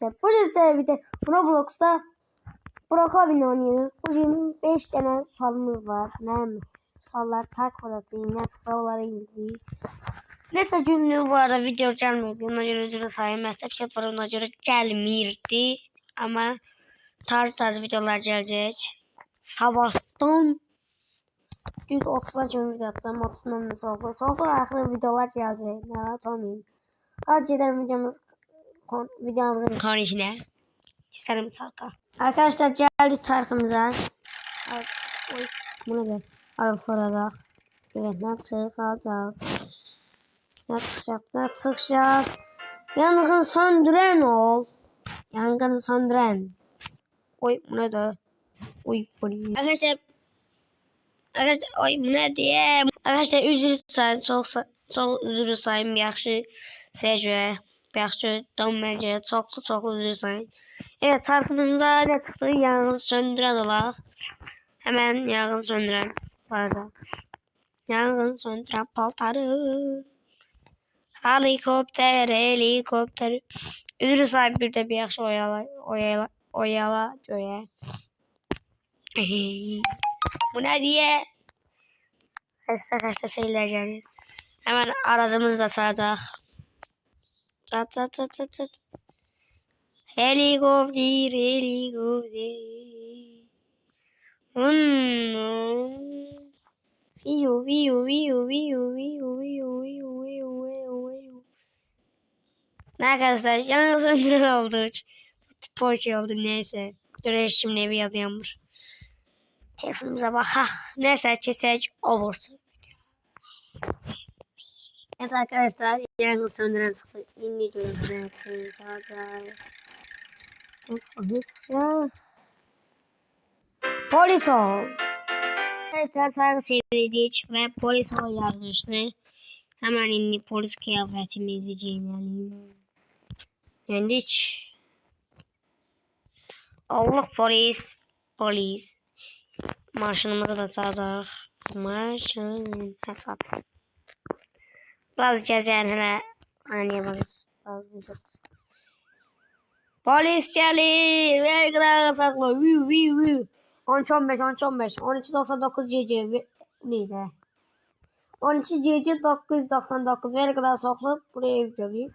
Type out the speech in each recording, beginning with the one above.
Bugün sizlerle birlikte Roblox'ta Brokovin oynuyoruz. Bugün 5 tane salımız var. Ne sallar tak atayım. Ne sallara ilgili. Neyse cümle bu arada video gelmedi. Ona göre üzülü sayım. Mehtap chat var, ona göre gelmirdi. Ama tarz videolar gelecek. Sabahtan 130'a gün video atacağım. 30'dan sonra. Sonra akhir videolar gelecek. Narahat olmayın. Hadi gidelim videomuzun konusuna. Çizelim çarka. Arkadaşlar geldik çarkımıza. Oy, bu ne be? Arada. Evet, ne çıkacak? Ne çıkacak? Yangın söndüren ol. Yangın söndüren. Oy, bu ne de? Oy, bu ne? Arkadaşlar, oy, bu ne diye? Arkadaşlar, üzülü sayın, çok üzülü sayın, yaxşı seyirciye. Yaxşı dönmece, çok üzülü sayın. Evet, çarkımıza ne çıktı? Yangın söndüren olarak. Hemen yangın söndüren vardı. Yangın söndüren paltarı. Helikopter. Üzülü sahibi bir de bir yaxşı oyala göğe. Bu ne diye? Kaçta şeyler gelir. Hemen aracımızı da sağacak. Çat. Helikopter. Ne arkadaşlar, yalnız söndüren oldu. Porsche oldu, neyse. Göreşim nevi yazıyormuş. Telefonumuza bak. Neyse, çiçek olursun. Evet arkadaşlar, yangın söndüren çıktı. İndi görüntüden çıkacak. Polis ol. Arkadaşlar saygı sevdik ve polis ol yazmıştı. Hemen indi polis kıyafetimizi giyinelim. Yendik. Allah polis. Maşınımızı da çaldık. Maşın hesap. Biraz gezen hele saniye varız. Polis gelir. Ver kırağı sakla. 13-15 13-99 CC neydi? 12 CC 999 ver kadar saklayıp buraya yükleyeyim.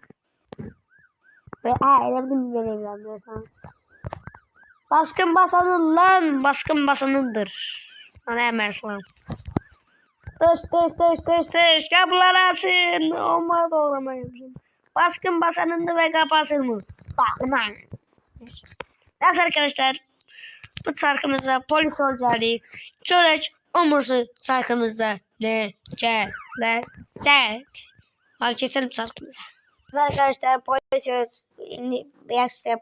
Ve edebildim verebilirim. Baskın basanın lan. Baskın basanındır. Bana emez lan. Dış. Kapıları açın. Olmaz doğramayayım. Baskın basanındır ve kapasın mı? Bak lan. Evet arkadaşlar. Bu şarkımızda polis olacağını. Çörek umursu şarkımızda. Ne? Hadi keselim şarkımıza. Evet arkadaşlar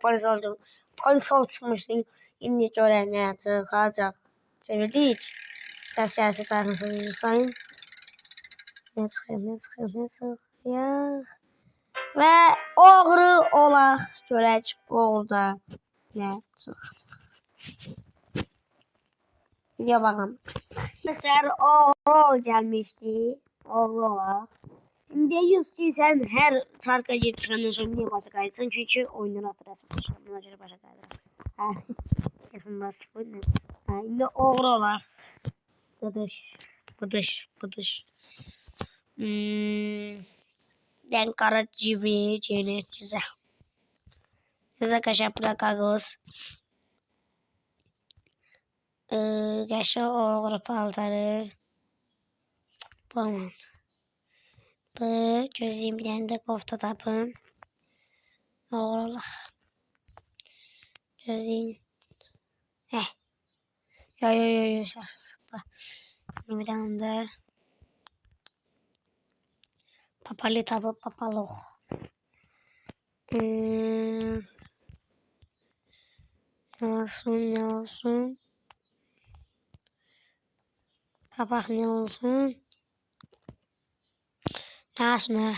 polis oldum. Polis ol çıkmıştım. Şimdi çörek ne çıkacak? Sevdik. Ses yersi şarkısını sayın. Ne çıkıyor? Ve oğru olaq görək orada ne çıkacak. Video bakalım. Mesela oğru gelmişti. Oğru olaq. Şimdi yüzü sen her şarkı girip çıkandan sonra niye başa kaydırsın? Çünkü oyunları hatırlasın. Buna göre başa kaydırsın. Telefon bastı bu ne? Şimdi oğru olaq. Bıdış. Dan Karacivi Cennet güzel kaşapla kagos. Kaşa oğru paltarı. Aman. Bu gözümden de kofta tapın. Oğruluk. Gözüm. Yo. Ne bir anda. Papalı tabı papalok. Ne olsun. Papak ne olsun. Nasıl?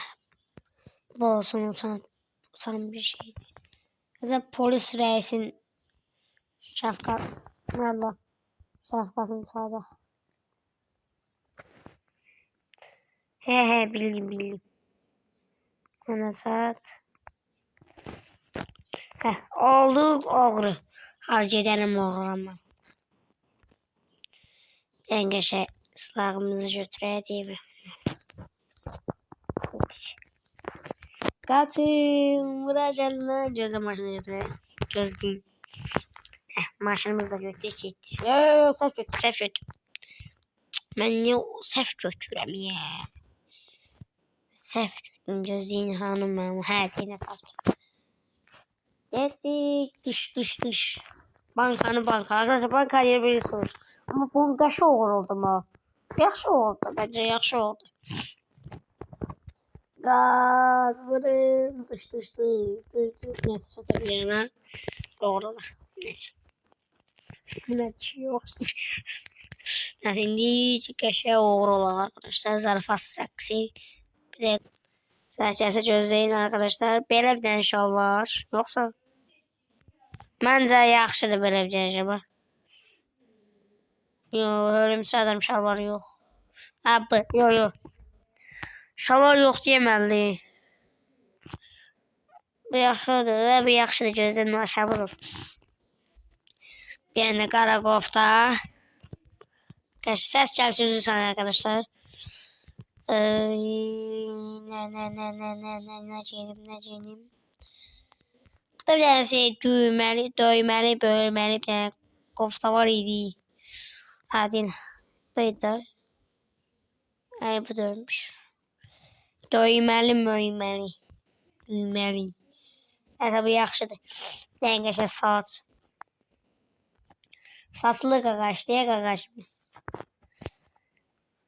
Bu olsun uçan bir şey. Mesela polis reisin şapkasını çalacak. Bildim. Ona saat. Olduk oğru. Harc edelim oğrama. Yengeçe silahımızı götüreye değil mi? Kaçın. Vuracağına gözüm maşını götüreye. Göz değil. Maşınımız da götüre çiğit. Sef götür. Sef götür. Ben ne sef götürem ya. Sef götürüm. Gözlüğün hanım ben. Her şeyine kalk. Gittik. Dış. Banka. Arkadaşlar banka yeri bilirsiniz. Ama bu yaşı oldu mu? Yaxşı oldu. Bence yaxşı oldu. Gaz vurun. Dış. Neyse söyleyemem. Doğrular. Neyse. Ne yok. Neyse indi çıkışa uğurlar arkadaşlar. Zarfas saksi. Bir de səhcəsi gözləyin arkadaşlar. Belə bir dənə şal var. Yoxsa? Məncə yaxşıdır belə bir dənə şal. Yox, hörümçü adam şalvarı yox. Abi, yox. Şalvar yox deməli. Bu yaxşıdır və bu yaxşıdır gözlərin şalvar olsun. Bir dənə qara qofta. Səs gəlsin üzü sana arkadaşlar. Ne çeğdim. Burada bir tane şey dövmeli, bölmeli bir tane kofta var idi. Hadi buydu. Ay bu dönmüş. Dövmeli. Neyse bu yaxşıdır. Dengeşe saat. Saçlı qaqaş diye qaqaşmış.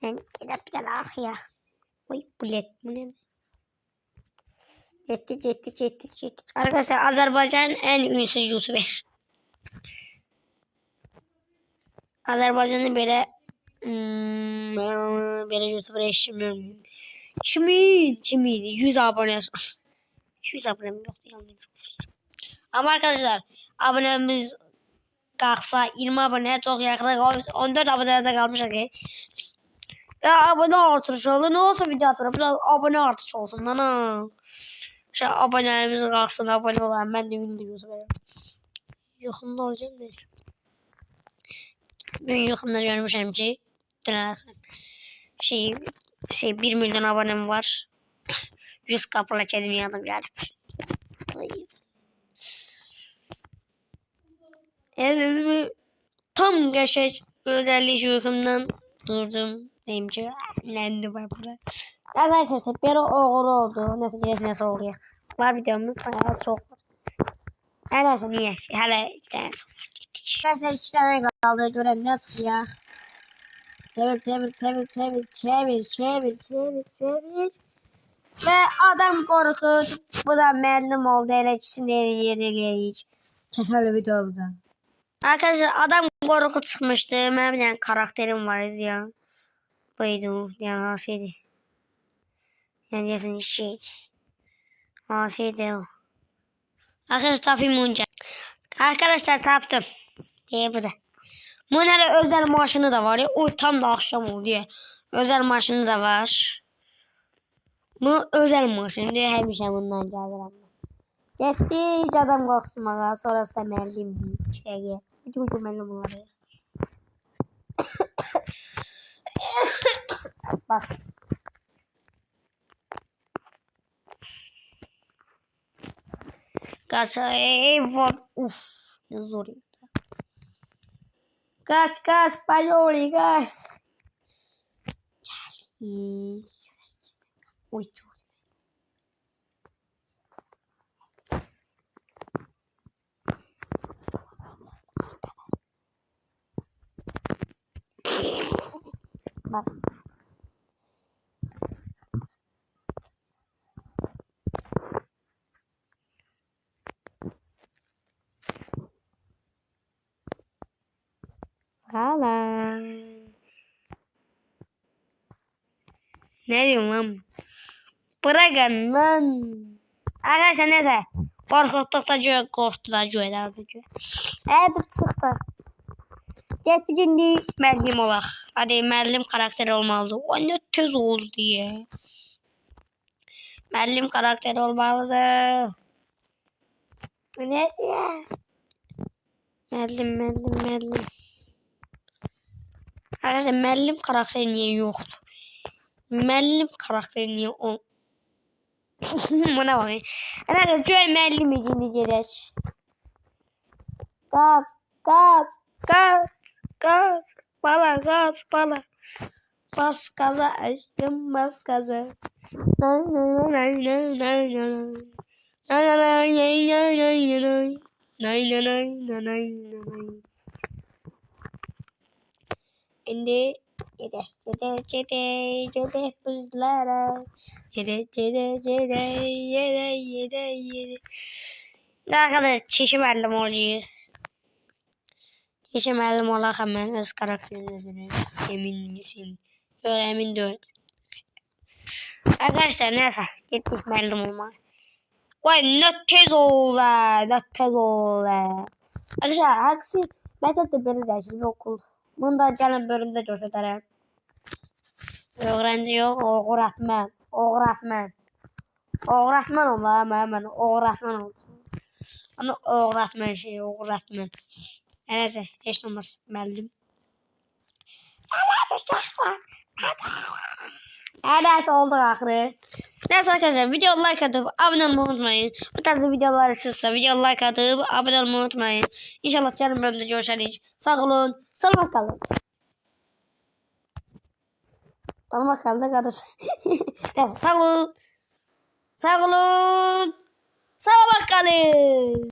Gidip bir tane ah ya. Oy bu ne? Yetti. Arkadaşlar Azerbaycan en ünsüz YouTuber. Azerbaycan'ın böyle YouTuber eşitmiyorum. Kimin? 100 abone. 100 abonem yok değil. Ama arkadaşlar abonemiz kalksa 20 abone çok yakın 14 abonede kalmış. Ya abone artış oldu. Ne olsa video atarım. Biraz abone artış olsun. Ana. Şey abonelerimiz kalksın. Abone olan. Ben de ünlü YouTuber'ım. Yakında olacağım neyse. Ben yakında görmüşüm ki. Şey 1 milyon abonem var. 100 kapıla kedim yanım gelip. Tam gerçek özelliği uykumdan durdum. Neyimci? Nendi var burada. Evet arkadaşlar bir oğru oldu. Nasıl oluyor? Var videomuz bayağı çok var. Neyse niye? Hala 2 tane çok var. Arkadaşlar 2 tane kaldı. Gören ne çıkıyor? Çevir. Ve adam korkunç. Bu da müəllim oldu. Elə ikisini eləyir. Keserli videomuzda. Arkadaşlar adam korkunç çıkmıştı. Benim bir tane karakterim var idi ya. Buydu. Yani hasiydi. Yani yazın şeydi. Hasiydi o. Arkadaşlar tapayım bunca. Arkadaşlar taptım. Diye bu da. Bunun özel maşını da var ya. O tam da akşam oldu ya. Özel maşını da var. Bu özel maşın diye hemşe bundan geldim. Gitti adam korksun bana. Sonrası da mellim değil. Ucu mellim bunları. Bak. Kaç var. Uf. Ne zor yaptı. Kaç. Payoli kaç. Gel. Uy çok. Bak. Hala. Ne diyorsun lan? Bırakın lan. Arkadaşlar neyse. Korkuttukta korktu da herhalde. Evet çıktı. Getdi şimdi müəllim olaq. Hadi müəllim karakteri olmalıdır. O ne tez oldu diye. Müəllim karakteri olmalıdır. Neyse ya. Mellim. Arkadaşlar Mellim karakteri niye yoktu? Mellim karakteri niye o? Buna bakayım. Arkadaşlar şöyle Mellim için diyeceğiz. Gaz. Bala. Bas gaza aşkım bas gaza. Şimdi cede buzlara. Cede. Ne kadar çişim ellim olacak. Çişim ellim olak hemen öz karakterine emin misin? Yok emin değil. Arkadaşlar neyse gittik meldim olmaya. Vay ne tez oldu. Arkadaşlar hangisi Mete beni dersin okul. Bunu da gelin bölümde göstereyim. Öğrenci yok öğretmen. Öğretmen oldu ama hemen öğretmen oldu. Ama öğretmen. Neyse hiç olmaz meldim. Selam uşaklar. Neyse oldu ahırı. Neyse arkadaşlar video like atıp abone olmayı unutmayın. Bu tarz videolar istiyorsa video like atıp abone olmayı unutmayın. İnşallah canım bölümde görüşürüz. Sağ olun. Sağlıkla kalın. Sağlıkla kalın arkadaşlar. Sağ olun. Sağlıkla kalın.